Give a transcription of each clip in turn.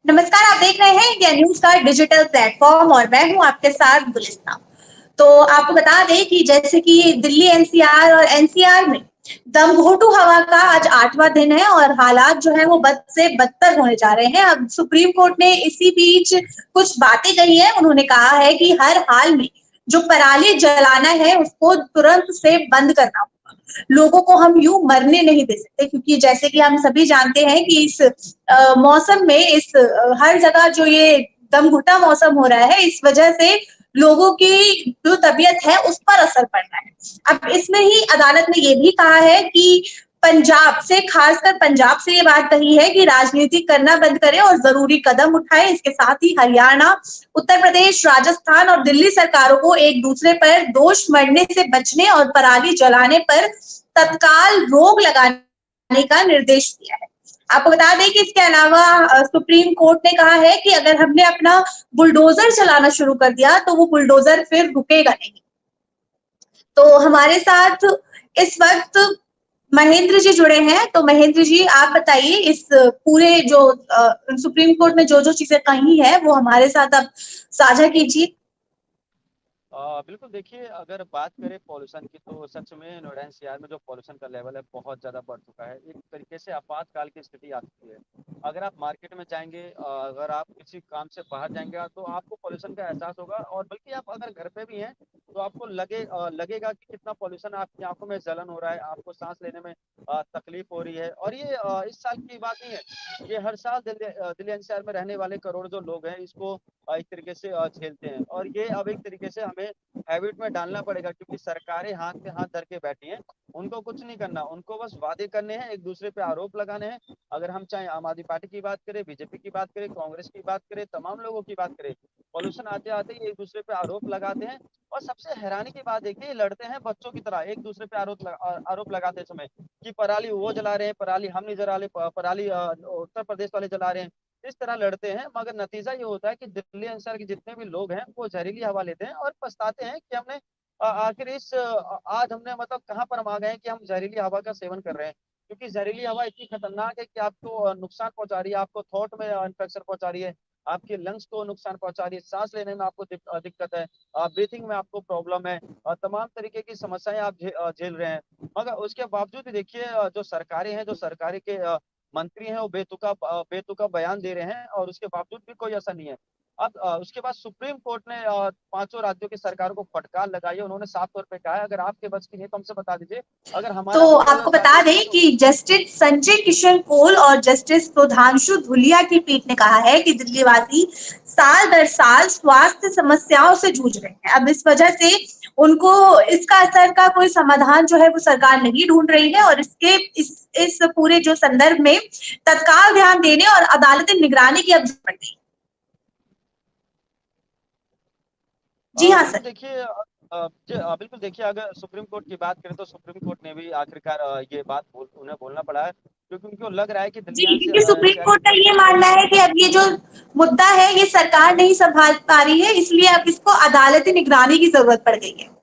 नमस्कार, आप देख रहे हैं इंडिया न्यूज का डिजिटल प्लेटफॉर्म और मैं हूं आपके साथ गुलिस्ता। तो आपको बता दें कि जैसे कि दिल्ली एनसीआर और एनसीआर में दमघोटू हवा का आज 8वां दिन है और हालात जो है वो बद से बदतर होने जा रहे हैं। अब सुप्रीम कोर्ट ने इसी बीच कुछ बातें कही है। उन्होंने कहा है कि हर हाल में जो पराली जलाना है उसको तुरंत से बंद करना होगा। लोगों को हम यूं मरने नहीं दे सकते, क्योंकि जैसे कि हम सभी जानते हैं कि इस मौसम में हर जगह जो ये दमघुटा मौसम हो रहा है, इस वजह से लोगों की जो तबीयत है उस पर असर पड़ रहा है। अब इसमें ही अदालत ने ये भी कहा है कि पंजाब से, खासकर पंजाब से ये बात कही है कि राजनीति करना बंद करे और जरूरी कदम उठाए। इसके साथ ही हरियाणा, उत्तर प्रदेश, राजस्थान और दिल्ली सरकारों को एक दूसरे पर दोष मढ़ने से बचने और पराली जलाने पर तत्काल रोक लगाने का निर्देश दिया है। आपको बता दें कि इसके अलावा सुप्रीम कोर्ट ने कहा है कि अगर हमने अपना बुलडोजर चलाना शुरू कर दिया तो वो बुलडोजर फिर रुकेगा नहीं। तो हमारे साथ इस वक्त महेंद्र जी जुड़े हैं। तो महेंद्र जी, आप बताइए इस पूरे जो सुप्रीम कोर्ट में जो जो चीजें कही है वो हमारे साथ आप साझा कीजिए। बिल्कुल देखिए, अगर बात करें पॉल्यूशन की तो सच में नोएडा एनसीआर में जो पॉल्यूशन का लेवल है बहुत ज़्यादा बढ़ चुका है। एक तरीके से आपातकाल की स्थिति आ चुकी है। अगर आप मार्केट में जाएंगे, अगर आप किसी काम से बाहर जाएंगे तो आपको पॉल्यूशन का एहसास होगा, और बल्कि आप अगर घर पे भी हैं तो आपको लगेगा कि कितना पॉल्यूशन, आपकी आंखों में जलन हो रहा है, आपको सांस लेने में तकलीफ हो रही है। और ये इस साल की बात नहीं है, ये हर साल दिल्ली एनसीआर में रहने वाले करोड़ जो लोग हैं इसको एक तरीके से झेलते हैं। और ये अब एक तरीके से हमें हैबिट में डालना पड़ेगा, क्योंकि सरकारें हाथ पे हाथ धर के बैठी हैं। उनको कुछ नहीं करना, उनको बस वादे करने हैं, एक दूसरे पे आरोप लगाने हैं। अगर हम चाहे आम आदमी पार्टी की बात करें, बीजेपी की बात करें, कांग्रेस की बात करें, तमाम लोगों की बात करें, पॉल्यूशन आते आते ही एक दूसरे पे आरोप लगाते हैं। और सबसे हैरानी की बात देखिए, लड़ते हैं बच्चों की तरह एक दूसरे पे आरोप लगाते समय कि पराली वो जला रहे हैं, पराली हम नहीं जला रहे, पराली उत्तर प्रदेश वाले जला रहे हैं। इस तरह लड़ते हैं, मगर नतीजा ये होता है कि दिल्ली एनसीआर के जितने भी लोग हैं वो जहरीली हवा लेते हैं और पछताते हैं कि हमने आखिर आज हमने मतलब कहाँ पर हम आ गए हैं कि हम जहरीली हवा का सेवन कर रहे हैं। क्योंकि जहरीली हवा इतनी खतरनाक है कि आपको नुकसान पहुंचा रही है, आपको थ्रोट में इन्फेक्शन पहुंचा रही है, आपके लंग्स को नुकसान पहुंचा रही है, सांस लेने में आपको दिक्कत है, ब्रीथिंग में आपको प्रॉब्लम है, तमाम तरीके की समस्याएं आप झेल रहे हैं। मगर उसके बावजूद भी देखिए, जो सरकारें हैं, जो सरकारी के मंत्री हैं, वो बेतुका बयान दे रहे हैं और उसके बावजूद भी कोई असर नहीं है। अब उसके बाद सुप्रीम कोर्ट ने पांचों राज्यों की सरकारों को फटकार लगाई है। उन्होंने साफ तौर पे कहा है, अगर आपके बस की नहीं तो हमसे बता दीजिए, अगर तो हमारा बुलडोजर आपको चाहते बता हैं दें तो। कि जस्टिस संजय किशन कौल और जस्टिस सुधांशु धुलिया की पीठ ने कहा है कि दिल्लीवासी साल दर साल स्वास्थ्य समस्याओं से जूझ रहे हैं। अब इस वजह से उनको इसका असर का कोई समाधान जो है वो सरकार नहीं ढूंढ रही है और इस पूरे जो संदर्भ में तत्काल ध्यान देने और अदालती निगरानी की अब जरूरत पड़ गई। जी हाँ बिल्कुल सर। देखिए, बिल्कुल देखिए, अगर सुप्रीम कोर्ट की बात करें तो सुप्रीम कोर्ट ने भी आखिरकार ये बात उन्हें बोलना पड़ा है, क्योंकि उनको लग रहा है कि जी, दिल्ली क्योंकि सुप्रीम एनसीआर की कोर्ट का जो ये मानना है कि अब ये जो मुद्दा है ये सरकार नहीं संभाल पा रही है, इसलिए अब इसको अदालती निगरानी की जरूरत पड़ गई है।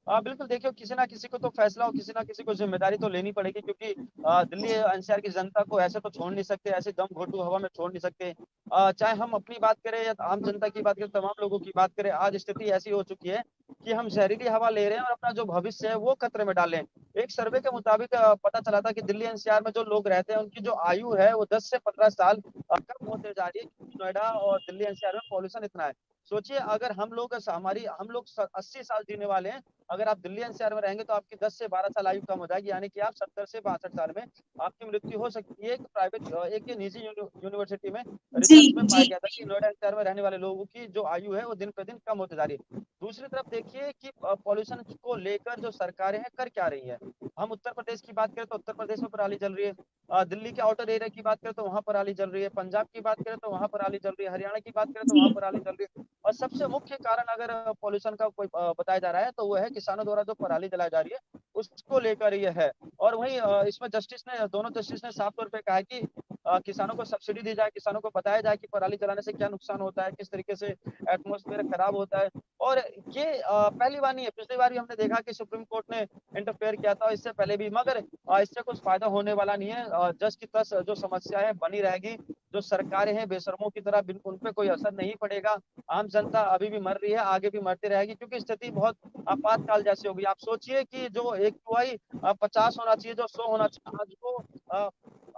बिल्कुल देखियो, किसी ना किसी को तो फैसला और किसी ना किसी को जिम्मेदारी तो लेनी पड़ेगी, क्योंकि दिल्ली एनसीआर की जनता को ऐसे तो छोड़ नहीं सकते, ऐसे दम घोटू हवा में छोड़ नहीं सकते। चाहे हम अपनी बात करें या आम जनता की बात करें, तमाम लोगों की बात करें, आज स्थिति ऐसी हो चुकी है कि हम जहरीली हवा ले रहे हैं और अपना जो भविष्य है वो खतरे में डाल रहे हैं। एक सर्वे के मुताबिक पता चला था कि दिल्ली एनसीआर में जो लोग रहते हैं उनकी जो आयु है वो 10 से 15 साल कम होते जा रही है, क्योंकि नोएडा और दिल्ली एनसीआर में पॉल्यूशन इतना है। सोचिए, अगर हम लोग 80 साल जीने वाले हैं, अगर आप दिल्ली एनसीआर में रहेंगे तो आपकी 10 से 12 साल आयु कम हो जाएगी, यानी कि आप 70 से 62 साल में आपकी मृत्यु हो सकती है। एक ये निजी यूनिवर्सिटी में जी रिसर्च में जी। पाया गया था कि नोएडा एनसीआर में रहने वाले लोगों की जो आयु है वो दिन पे दिन कम होती जा रही है। दूसरी तरफ देखिए कि पॉल्यूशन को लेकर जो सरकारें हैं कर क्या रही है। हम उत्तर प्रदेश की बात करें तो उत्तर प्रदेश में पराली जल रही है, दिल्ली के आउटर एरिया की बात करें तो वहां पराली जल रही है, पंजाब की बात करें तो वहां पराली जल रही है, हरियाणा की बात करें तो वहां पराली जल रही है। और सबसे मुख्य कारण अगर पॉल्यूशन का कोई बताया जा रहा है तो वो है किसानों द्वारा जो पराली जलाई जा रही है उसको लेकर ये है। और वहीं इसमें दोनों जस्टिस ने साफ तौर पे कहा है कि किसानों को सब्सिडी दी जाए, किसानों को बताया जाए कि पराली जलाने से क्या नुकसान होता है, किस तरीके से एटमोस्फेयर खराब होता है। और ये पहली बार नहीं है, पिछली बार भी हमने देखा कि सुप्रीम कोर्ट ने इंटरफेयर किया था, इससे पहले भी, मगर इससे कुछ फायदा होने वाला नहीं है। जस की तस जो समस्या है बनी रहेगी। जो सरकारें हैं बेशर्मों की तरह उन पे कोई असर नहीं पड़ेगा। आम जनता अभी भी मर रही है, आगे भी मरती रहेगी क्योंकि स्थिति बहुत आपातकाल जैसी हो गई। आप सोचिए कि जो एक्यूआई 50 होना चाहिए, जो 100 होना चाहिए, अ,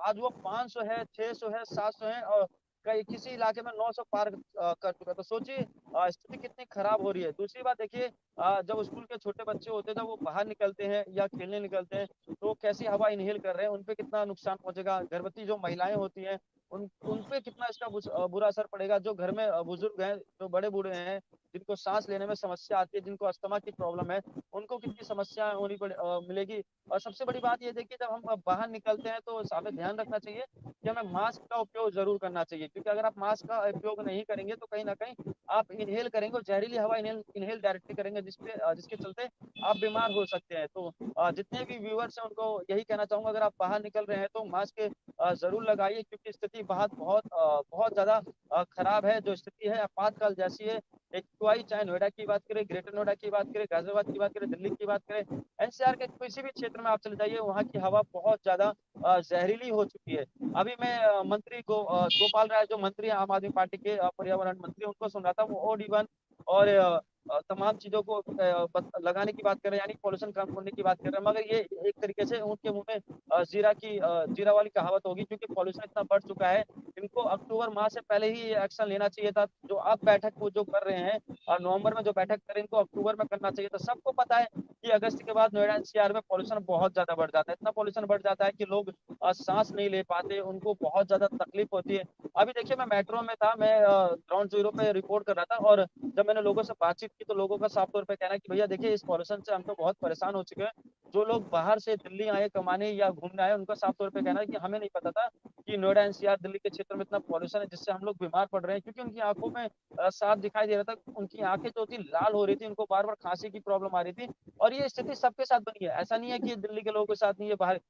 आज वो 500 है, 600 है, 700 है और कई किसी इलाके में 900 पार कर चुका है। तो सोचिए स्थिति कितनी खराब हो रही है। दूसरी बात देखिए, जब स्कूल के छोटे बच्चे होते हैं, जब वो बाहर निकलते हैं या खेलने निकलते हैं, तो कैसी हवा इन्हेल कर रहे हैं, उन पे कितना नुकसान पहुँचेगा। गर्भवती जो महिलाएँ होती हैं, उन पे कितना इसका बुरा असर पड़ेगा। जो घर में बुजुर्ग हैं, जो बड़े-बूढ़े हैं, जिनको साँस लेने में समस्या आती है, जिनको अस्थमा की प्रॉब्लम है, उनको कितनी समस्या मिलेगी। और सबसे बड़ी बात ये देखिए, जब हम बाहर निकलते हैं तो हमें ध्यान रखना चाहिए कि हमें मास्क का उपयोग ज़रूर करना चाहिए, क्योंकि अगर आप मास्क का उपयोग नहीं करेंगे तो कहीं न कहीं आप इन्हेल करेंगे और ज़हरीली हवा इन्हेल इन्हेल डायरेक्टली करेंगे, जिसके चलते आप बीमार हो सकते हैं। तो जितने भी व्यूअर्स हैं उनको यही कहना चाहूँगा, अगर आप बाहर निकल रहे हैं तो मास्क ज़रूर लगाइए, क्योंकि स्थिति बहुत ज़्यादा खराब है। जो स्थिति है आपातकाल जैसी है। एक्यूआई चाहे नोएडा की बात करें, ग्रेटर नोएडा की बात करें, गाज़ियाबाद की बात करें, दिल्ली की बात करें, एनसीआर के किसी भी क्षेत्र में आप चले जाइए, वहाँ की हवा बहुत ज़्यादा ज़हरीली हो चुकी है। अभी मैं मंत्री गोपाल राय जो मंत्री हैं आम आदमी पार्टी के, पर्यावरण मंत्री, उनको सुन रहा था। वो ओड-इवन और तमाम चीज़ों को लगाने की बात कर रहे हैं, यानी पॉल्यूशन कम करने की बात कर रहे हैं। मगर ये एक तरीके से उनके मुँह में जीरा वाली कहावत होगी, क्योंकि पॉल्यूशन इतना बढ़ चुका है। इनको अक्टूबर माह से पहले ही एक्शन लेना चाहिए था। जो अब बैठक वो जो कर रहे हैं नवंबर में जो बैठक कर रहे हैं, इनको अक्टूबर में करना चाहिए था। सबको पता है कि अगस्त के बाद नोएडा एनसीआर में पॉल्यूशन बहुत ज़्यादा बढ़ जाता है। इतना पॉल्यूशन बढ़ जाता है कि लोग साँस नहीं ले पाते, उनको बहुत ज़्यादा तकलीफ होती है। अभी देखिए, मैं मेट्रो में था, मैं ग्राउंड ज़ीरो पे रिपोर्ट कर रहा था, और जब मैंने लोगों से बातचीत की तो लोगों का साफ तौर पे कहना है कि भैया देखिए, इस पॉल्यूशन से हम तो बहुत परेशान हो चुके हैं। जो लोग बाहर से दिल्ली आए कमाने या घूमने आए, उनका साफ तौर पे कहना है कि हमें नहीं पता था कि नोएडा एनसीआर दिल्ली के क्षेत्र में इतना पॉल्यूशन है, जिससे हम लोग बीमार पड़ रहे हैं, क्योंकि उनकी आँखों में साफ दिखाई दे रहा था। उनकी आँखें जो थी लाल हो रही थी, उनको बार-बार खाँसी की प्रॉब्लम आ रही थी। और ये स्थिति सबके साथ बनी है। ऐसा नहीं है कि ये दिल्ली के लोगों के साथ नहीं है, बाहर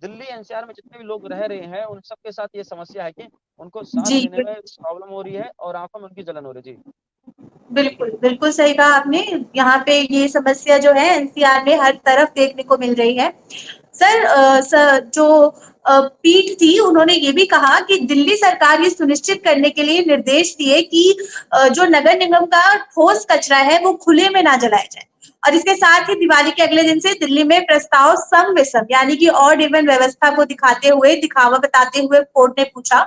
दिल्ली एनसीआर में जितने भी लोग रह रहे हैं, उन सबके साथ ये समस्या है कि उनको साँस जी, लेने में प्रॉब्लम हो रही है और आँखों में उनकी जलन हो रही है। जी। बिल्कुल, बिल्कुल सही कहा आपने। यहाँ पे ये समस्या जो है एनसीआर में हर तरफ देखने को मिल रही है। सर जो पीठ थी उन्होंने ये भी कहा कि दिल्ली सरकार ये सुनिश्चित करने के लिए निर्देश दिए कि जो नगर निगम का ठोस कचरा है वो खुले में ना जलाया जाए। और इसके साथ ही दिवाली के अगले दिन से दिल्ली में प्रस्ताव सम विषम यानी कि ऑड इवन व्यवस्था को दिखाते हुए दिखावा बताते हुए कोर्ट ने पूछा,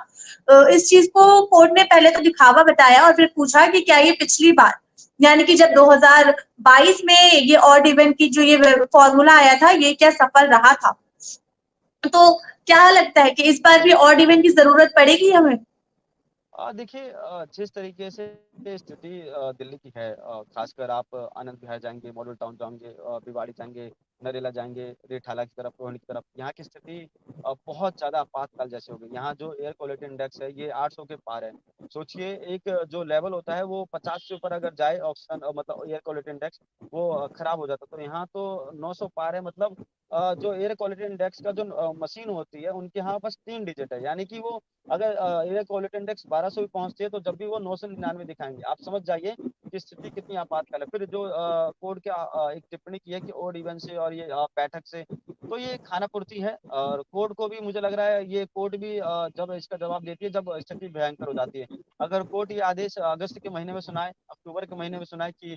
इस चीज को कोर्ट ने पहले तो दिखावा बताया और फिर पूछा कि क्या ये पिछली बार यानी कि जब 2022 में ये ऑड इवन की जो ये फॉर्मूला आया था ये क्या सफल रहा था। तो क्या लगता है कि इस बार भी ऑड इवन की जरूरत पड़ेगी हमें? देखिए, जिस तरीके से स्थिति दिल्ली की है, खासकर आप आनंद विहार जाएँगे, मॉडल टाउन जाएँगे, भिवाड़ी जाएँगे, नरेला जाएँगे, रेठाला की तरफ, रोहिणी की तरफ, यहाँ की स्थिति बहुत ज़्यादा आपातकाल जैसी हो गई। यहाँ जो एयर क्वालिटी इंडेक्स है, ये 800 के पार है। सोचिए, एक जो लेवल होता है, वो 50 से ऊपर अगर जाए ऑक्सीजन मतलब एयर क्वालिटी इंडेक्स, वो खराब हो जाता है। तो यहाँ तो 900 पार है, मतलब जो एयर क्वालिटी इंडेक्स का जो मशीन होती है, उनके यहाँ बस 3 डिजिट है, यानी कि वो अगर एयर क्वालिटी इंडेक्स 1200 भी पहुँचती है, तो जब भी वो 999 दिखाएँगे। आप समझ जाइए कि स्थिति कितनी आपातकाल है। फिर जो कोर्ट के एक टिप्पणी की है कि ओड इवन से और ये बैठक से, तो ये खानापूर्ति है। और कोर्ट को भी मुझे लग रहा है, ये कोर्ट भी जब इसका जवाब देती है, जब स्थिति भयंकर हो जाती है। अगर कोर्ट ये आदेश अगस्त के महीने में सुनाए, अक्टूबर के महीने में सुनाए कि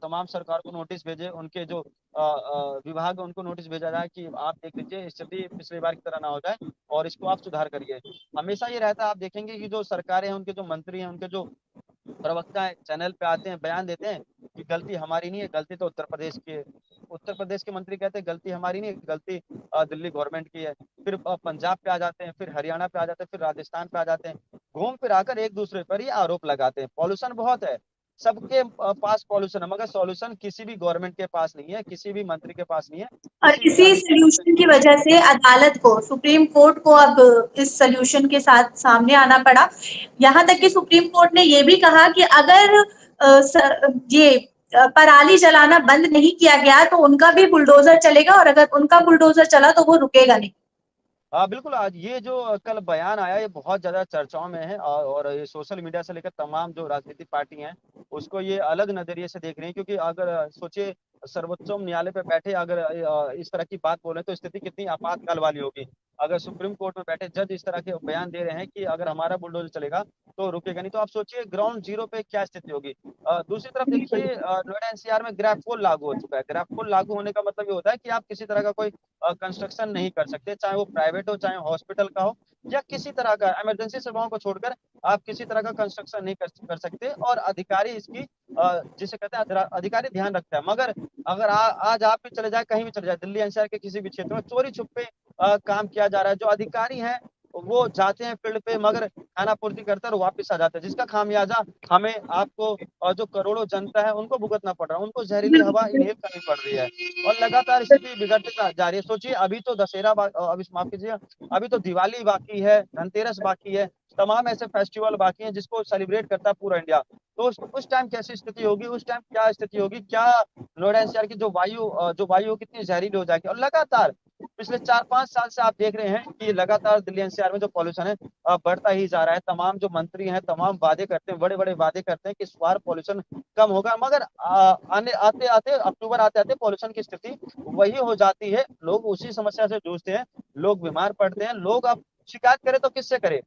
तमाम सरकार को नोटिस भेजे, उनके जो विभाग है, उनको नोटिस भेजा जाए कि आप देख लीजिए, स्थिति पिछली बार की तरह ना हो जाए और इसको आप सुधार करिए। हमेशा ये रहता है, आप देखेंगे कि जो सरकारें हैं, उनके जो मंत्री हैं, उनके जो प्रवक्ता हैं, चैनल पे आते हैं, बयान देते हैं कि गलती हमारी नहीं है, गलती तो उत्तर प्रदेश की है। उत्तर प्रदेश के मंत्री कहते हैं गलती हमारी नहीं है, गलती दिल्ली गवर्नमेंट की है। फिर पंजाब पे आ जाते हैं, फिर हरियाणा पे आ जाते हैं, फिर राजस्थान पे आ जाते हैं। घूम फिर आकर एक दूसरे पर ही आरोप लगाते हैं। पॉल्यूशन बहुत है, सबके पास पॉल्यूशन है, मगर सॉल्यूशन किसी भी गवर्नमेंट के पास नहीं है, किसी भी मंत्री के पास नहीं है, और किसी भी इसी अधिकारी के सॉल्यूशन की वजह से अदालत को सुप्रीम कोर्ट को अब इस सॉल्यूशन के साथ सामने आना पड़ा। यहाँ तक कि सुप्रीम कोर्ट ने ये भी कहा कि अगर ये पराली जलाना बंद नहीं किया गया तो उनका भी बुलडोजर चलेगा और अगर उनका बुलडोजर चला तो वो रुकेगा नहीं। हाँ, बिल्कुल, आज ये जो कल बयान आया, ये बहुत ज़्यादा चर्चाओं में है, और ये सोशल मीडिया से लेकर तमाम जो राजनीतिक पार्टी हैं, उसको ये अलग नज़रिए से देख रही हैं, क्योंकि अगर सोचिए, सर्वोच्च न्यायालय पे बैठे अगर इस तरह की बात बोले, तो स्थिति कितनी आपातकाल वाली होगी। अगर सुप्रीम कोर्ट में बैठे जज इस तरह के बयान दे रहे हैं कि अगर हमारा बुलडोजर चलेगा तो रुकेगा नहीं, तो आप सोचिए ग्राउंड जीरो पे क्या स्थिति होगी। दूसरी तरफ बिल्कुल। देखिए नोएडा एनसीआर में ग्रैब कोड लागू हो चुका है। ग्रैब कोड लागू होने का मतलब ये होता है कि आप किसी तरह का कोई कंस्ट्रक्शन नहीं कर सकते, चाहे वो प्राइवेट हो, चाहे हॉस्पिटल का हो, या किसी तरह का इमरजेंसी सेवाओं को छोड़कर आप किसी तरह का कंस्ट्रक्शन नहीं कर सकते। और अधिकारी इसकी जिसे कहते हैं अधिकारी ध्यान रखता है। मगर अगर आज आप भी चले जाए, कहीं भी चले जाए, दिल्ली एनसीआर के किसी भी क्षेत्र में चोरी छुपे काम किया जा रहा है। जो अधिकारी हैं वो जाते हैं फील्ड पे, मगर खाना पूर्ति करते हैं और वापस आ जाते हैं, जिसका खामियाजा हमें आपको और जो करोड़ों जनता है उनको भुगतना पड़ रहा है। उनको जहरीली हवा बिल्कुल। इनहेल करनी पड़ रही है और लगातार स्थिति बिगड़ती जा रही है। सोचिए अभी तो दशहरा अभी माफ कीजिए, अभी तो दिवाली बाकी है, धनतेरस बाकी है, तमाम ऐसे फेस्टिवल बाकी हैं जिसको सेलिब्रेट करता है पूरा इंडिया। तो उस टाइम कैसी स्थिति होगी, उस टाइम क्या स्थिति होगी, क्या नोएडा एनसीआर की जो वायु कितनी जहरीली हो जाएगी। और लगातार पिछले 4-5 साल से आप देख रहे हैं कि लगातार दिल्ली एनसीआर में जो पॉल्यूशन है बढ़ता ही जा रहा है। तमाम जो मंत्री हैं तमाम वादे करते हैं, बड़े-बड़े वादे करते हैं कि इस बार पॉल्यूशन कम होगा, मगर आने आते-आते अक्टूबर आते-आते पॉल्यूशन की स्थिति वही हो जाती है। लोग उसी समस्या से जूझते हैं, लोग बीमार पड़ते हैं। लोग अब शिकायत करें तो किससे करें?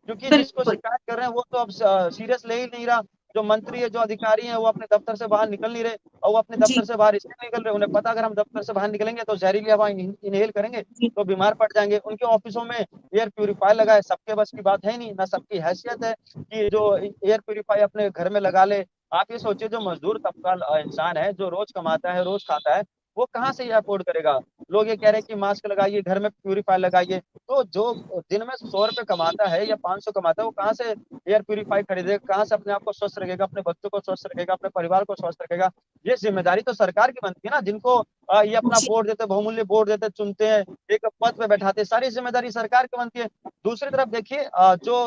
क्योंकि जिसको बिल्कुल। शिकायत कर रहे हैं वो तो अब सीरियस ले ही नहीं रहा। जो मंत्री है, जो अधिकारी हैं, वो अपने दफ्तर से बाहर निकल नहीं रहे और वो अपने जी। दफ्तर से बाहर इसलिए नहीं निकल रहे, उन्हें पता अगर हम दफ्तर से बाहर निकलेंगे तो जहरीली हवा इनहेल करेंगे जी। तो बीमार पड़ जाएंगे। उनके ऑफिसों में एयर प्यूरीफायर लगा है, सबके बस की बात है नहीं, ना सबकी हैसियत है कि जो एयर प्यूरीफायर अपने घर में लगा ले। आप ये सोचिए जो मजदूर तबका इंसान है, जो रोज कमाता है, रोज खाता है, वो कहाँ से ये अफोर्ड करेगा। लोग ये कह रहे हैं कि मास्क लगाइए, घर में प्यूरीफायर लगाइए। तो जो दिन में 100 रुपए कमाता है या 500 कमाता है, वो कहाँ से एयर प्यूरीफाई खरीदेगा, कहाँ से अपने आप को स्वस्थ रखेगा, अपने बच्चों को स्वस्थ रखेगा, अपने परिवार को स्वस्थ रखेगा। ये जिम्मेदारी तो सरकार की बनती है ना, जिनको ये अपना जी। वोट देते, बहुमूल्य वोट देते, चुनते हैं, एक पद पे बैठाते हैं, सारी जिम्मेदारी सरकार की बनती है। दूसरी तरफ देखिए जो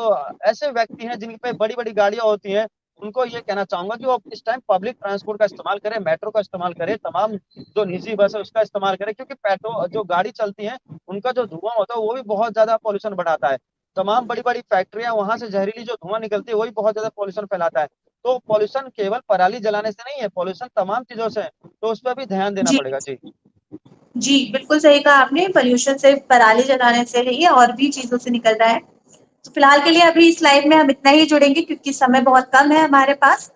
ऐसे व्यक्ति हैं जिन पे बड़ी बड़ी गाड़ियां होती हैं, उनको ये कहना चाहूंगा कि वो इस टाइम पब्लिक ट्रांसपोर्ट का इस्तेमाल करें, मेट्रो का इस्तेमाल करें, तमाम जो निजी बस है उसका इस्तेमाल करें, क्योंकि पेट्रोल जो गाड़ी चलती है उनका जो धुआं होता है वो भी बहुत ज्यादा पॉल्यूशन बढ़ाता है। तमाम बड़ी-बड़ी फैक्ट्रियाँ, वहाँ से जहरीली जो धुआँ निकलती है वही बहुत ज़्यादा पॉल्यूशन फैलाता है। तो पॉल्यूशन केवल पराली जलाने से नहीं है, पॉल्यूशन तमाम चीज़ों से है, तो उस पे भी ध्यान देना जी। पड़ेगा। जी। जी, बिल्कुल सही कहा आपने। पॉल्यूशन सिर्फ पराली जलाने से नहीं है, और भी चीज़ों से निकल रहा है। तो फिलहाल के लिए अभी इस लाइव में हम इतना ही जुड़ेंगे क्योंकि समय बहुत कम है हमारे पास।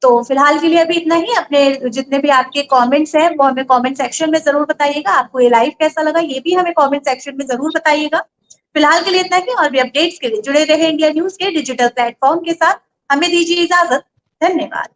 तो फिलहाल के लिए अभी इतना ही। अपने जितने भी आपके कमेंट्स हैं वो हमें कमेंट सेक्शन में ज़रूर बताइएगा। आपको ये लाइव कैसा लगा ये भी हमें कमेंट सेक्शन में ज़रूर बताइएगा। फिलहाल के लिए इतना ही, और भी अपडेट्स के लिए जुड़े रहे इंडिया न्यूज़ के डिजिटल प्लेटफ़ॉर्म के साथ। हमें दीजिए इजाज़त। धन्यवाद।